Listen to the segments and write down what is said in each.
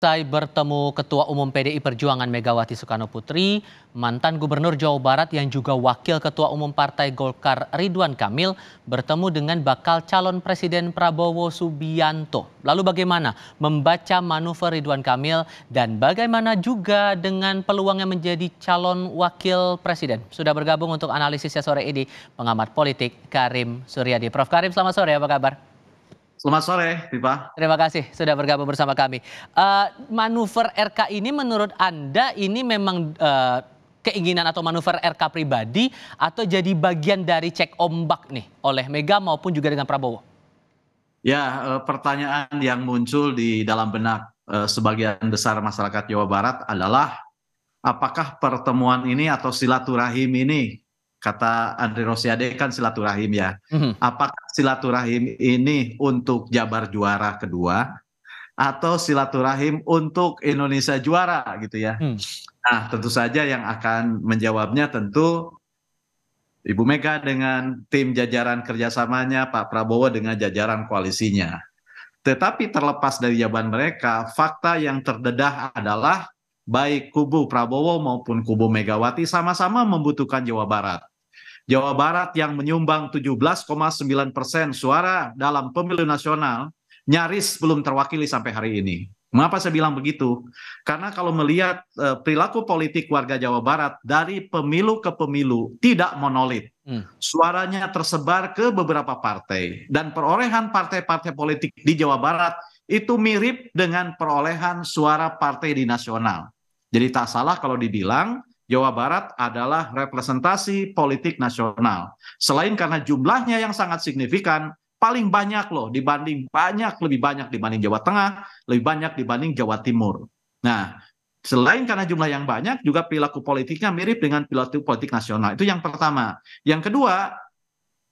Usai bertemu Ketua Umum PDI Perjuangan Megawati Soekarnoputri, mantan Gubernur Jawa Barat yang juga Wakil Ketua Umum Partai Golkar Ridwan Kamil bertemu dengan bakal calon Presiden Prabowo Subianto. Lalu bagaimana membaca manuver Ridwan Kamil dan bagaimana juga dengan peluangnya menjadi calon Wakil Presiden? Sudah bergabung untuk analisisnya sore ini pengamat politik Karim Suryadi. Prof. Karim, selamat sore, apa kabar? Selamat sore, Pipa. Terima kasih sudah bergabung bersama kami. Manuver RK ini menurut Anda ini memang keinginan atau manuver RK pribadi atau jadi bagian dari cek ombak nih oleh Mega maupun juga dengan Prabowo? Ya, pertanyaan yang muncul di dalam benak sebagian besar masyarakat Jawa Barat adalah apakah pertemuan ini atau silaturahim ini, kata Andre Rosiade kan silaturahim ya, apakah silaturahim ini untuk Jabar juara kedua atau silaturahim untuk Indonesia juara gitu ya. Nah, tentu saja yang akan menjawabnya tentu Ibu Mega dengan tim jajaran kerjasamanya, Pak Prabowo dengan jajaran koalisinya. Tetapi terlepas dari jawaban mereka, fakta yang terdedah adalah baik kubu Prabowo maupun kubu Megawati sama-sama membutuhkan Jawa Barat. Jawa Barat yang menyumbang 17,9% suara dalam pemilu nasional nyaris belum terwakili sampai hari ini. Mengapa saya bilang begitu? Karena kalau melihat perilaku politik warga Jawa Barat dari pemilu ke pemilu tidak monolit. Suaranya tersebar ke beberapa partai dan perolehan partai-partai politik di Jawa Barat itu mirip dengan perolehan suara partai di nasional. Jadi tak salah kalau dibilang Jawa Barat adalah representasi politik nasional. Selain karena jumlahnya yang sangat signifikan, paling banyak loh lebih banyak dibanding Jawa Tengah, lebih banyak dibanding Jawa Timur. Nah, selain karena jumlah yang banyak, juga perilaku politiknya mirip dengan perilaku politik nasional. Itu yang pertama. Yang kedua,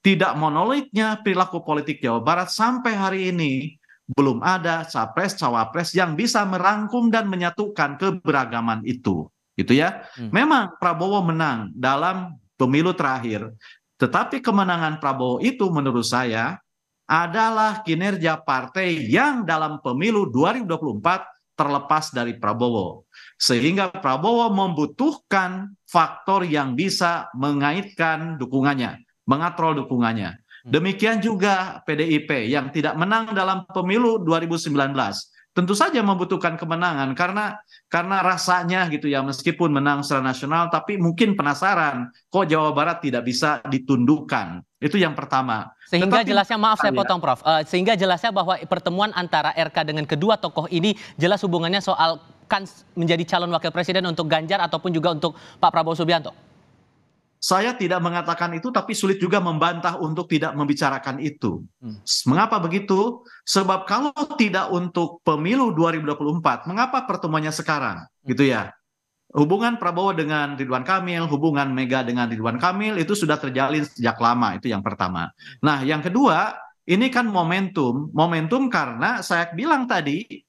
tidak monolitnya perilaku politik Jawa Barat sampai hari ini belum ada capres-cawapres yang bisa merangkum dan menyatukan keberagaman itu. Gitu ya. Memang Prabowo menang dalam pemilu terakhir, tetapi kemenangan Prabowo itu menurut saya adalah kinerja partai yang dalam pemilu 2024 terlepas dari Prabowo. Sehingga Prabowo membutuhkan faktor yang bisa mengaitkan dukungannya, mengatrol dukungannya. Demikian juga PDIP yang tidak menang dalam pemilu 2019. Tentu saja membutuhkan kemenangan karena rasanya gitu ya, meskipun menang secara nasional tapi mungkin penasaran kok Jawa Barat tidak bisa ditundukkan. Itu yang pertama. Sehingga jelasnya, maaf saya potong Prof, sehingga jelasnya bahwa pertemuan antara RK dengan kedua tokoh ini jelas hubungannya soal kan menjadi calon wakil presiden untuk Ganjar ataupun juga untuk Pak Prabowo Subianto. Saya tidak mengatakan itu, tapi sulit juga membantah untuk tidak membicarakan itu. Mengapa begitu? Sebab kalau tidak untuk pemilu 2024, mengapa pertemuannya sekarang? Gitu ya. Hubungan Prabowo dengan Ridwan Kamil, hubungan Mega dengan Ridwan Kamil itu sudah terjalin sejak lama, itu yang pertama. Nah, yang kedua, ini kan momentum karena saya bilang tadi,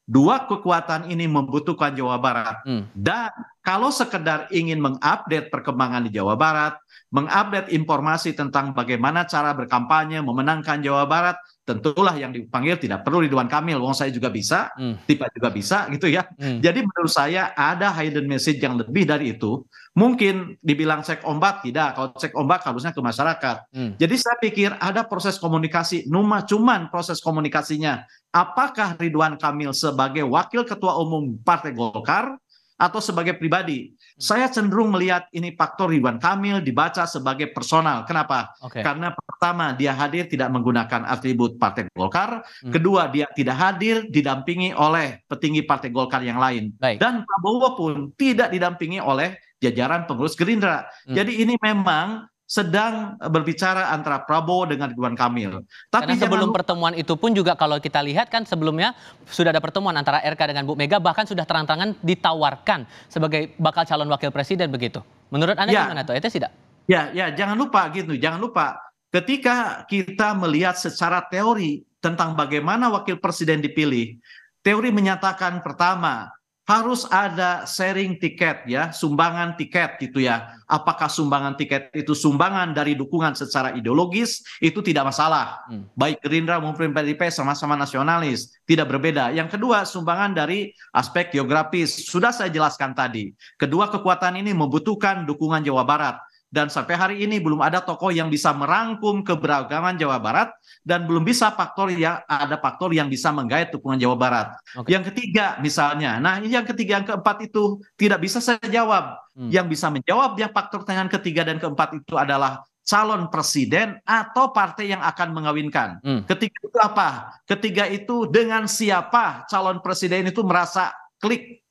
dua kekuatan ini membutuhkan Jawa Barat. Dan kalau sekedar ingin mengupdate perkembangan di Jawa Barat, mengupdate informasi tentang bagaimana cara berkampanye memenangkan Jawa Barat, tentulah yang dipanggil tidak perlu Ridwan Kamil. Wong saya juga bisa, Tipa juga bisa gitu ya. Jadi menurut saya ada hidden message yang lebih dari itu. Mungkin dibilang cek ombak, tidak. Kalau cek ombak harusnya ke masyarakat. Jadi saya pikir ada proses komunikasi, cuman proses komunikasinya. Apakah Ridwan Kamil sebagai wakil ketua umum Partai Golkar atau sebagai pribadi? Saya cenderung melihat ini faktor Ridwan Kamil dibaca sebagai personal. Kenapa? Karena pertama, dia hadir tidak menggunakan atribut Partai Golkar. Kedua, dia tidak hadir didampingi oleh petinggi Partai Golkar yang lain. Dan Prabowo pun tidak didampingi oleh jajaran pengurus Gerindra. Jadi ini memang sedang berbicara antara Prabowo dengan Ridwan Kamil. Tapi sebelum pertemuan itu pun juga kalau kita lihat kan sebelumnya sudah ada pertemuan antara RK dengan Bu Mega, bahkan sudah terang-terangan ditawarkan sebagai bakal calon wakil presiden begitu. Menurut Anda gimana tuh? Itu tidak? Ya, jangan lupa ketika kita melihat secara teori tentang bagaimana wakil presiden dipilih, teori menyatakan pertama, harus ada sharing tiket ya, sumbangan tiket gitu ya. Apakah sumbangan tiket itu sumbangan dari dukungan secara ideologis, itu tidak masalah. Baik Gerindra maupun PDIP sama-sama nasionalis, tidak berbeda. Yang kedua, sumbangan dari aspek geografis. Sudah saya jelaskan tadi. Kedua kekuatan ini membutuhkan dukungan Jawa Barat. Dan sampai hari ini belum ada tokoh yang bisa merangkum keberagaman Jawa Barat dan belum bisa ada faktor yang bisa menggait dukungan Jawa Barat. Yang ketiga misalnya, nah yang ketiga yang keempat itu tidak bisa saya jawab. Yang bisa menjawab yang faktor tangan ketiga dan keempat itu adalah calon presiden atau partai yang akan mengawinkan. Ketiga itu apa? Ketiga itu dengan siapa calon presiden itu merasa klik.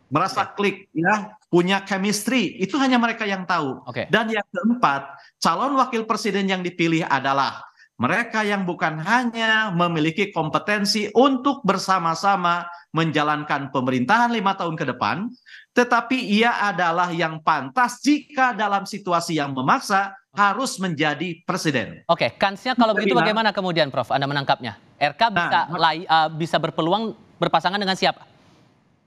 Merasa klik ya, punya chemistry, itu hanya mereka yang tahu. Dan yang keempat, calon wakil presiden yang dipilih adalah mereka yang bukan hanya memiliki kompetensi untuk bersama-sama menjalankan pemerintahan 5 tahun ke depan, tetapi ia adalah yang pantas jika dalam situasi yang memaksa harus menjadi presiden. Kansnya kalau begitu bagaimana kemudian Prof? Anda menangkapnya? RK bisa berpeluang berpasangan dengan siapa?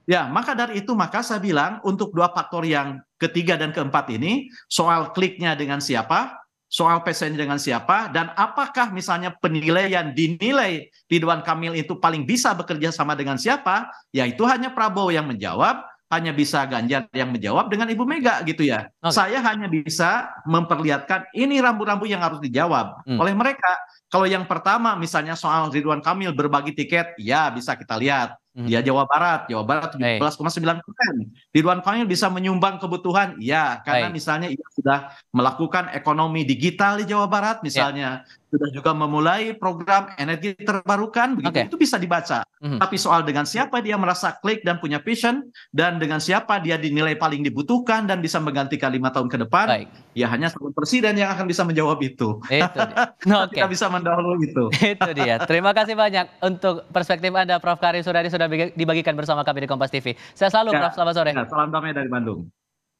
Ya, maka dari itu saya bilang untuk dua faktor yang ketiga dan keempat ini, soal kliknya dengan siapa, soal pesannya dengan siapa, dan apakah misalnya penilaian dinilai Ridwan Kamil itu paling bisa bekerja sama dengan siapa, ya itu hanya Prabowo yang menjawab, hanya bisa Ganjar yang menjawab dengan Ibu Mega gitu ya. Saya hanya bisa memperlihatkan ini rambu-rambu yang harus dijawab oleh mereka. Kalau yang pertama misalnya soal Ridwan Kamil berbagi tiket, ya bisa kita lihat. Dia Jawa Barat 17,9%. Ridwan Kamil bisa menyumbang kebutuhan, ya karena misalnya ia sudah melakukan ekonomi digital di Jawa Barat misalnya, sudah juga memulai program energi terbarukan, begitu itu bisa dibaca. Tapi soal dengan siapa dia merasa klik dan punya vision, dan dengan siapa dia dinilai paling dibutuhkan dan bisa menggantikan 5 tahun ke depan, ya hanya calon presiden yang akan bisa menjawab itu. Tidak bisa mendahului itu. Itu dia. Terima kasih banyak untuk perspektif Anda, Prof. Karim Suradi, sudah dibagikan bersama kami di Kompas TV. Saya selalu, Prof. Selamat sore. Salam damai dari Bandung.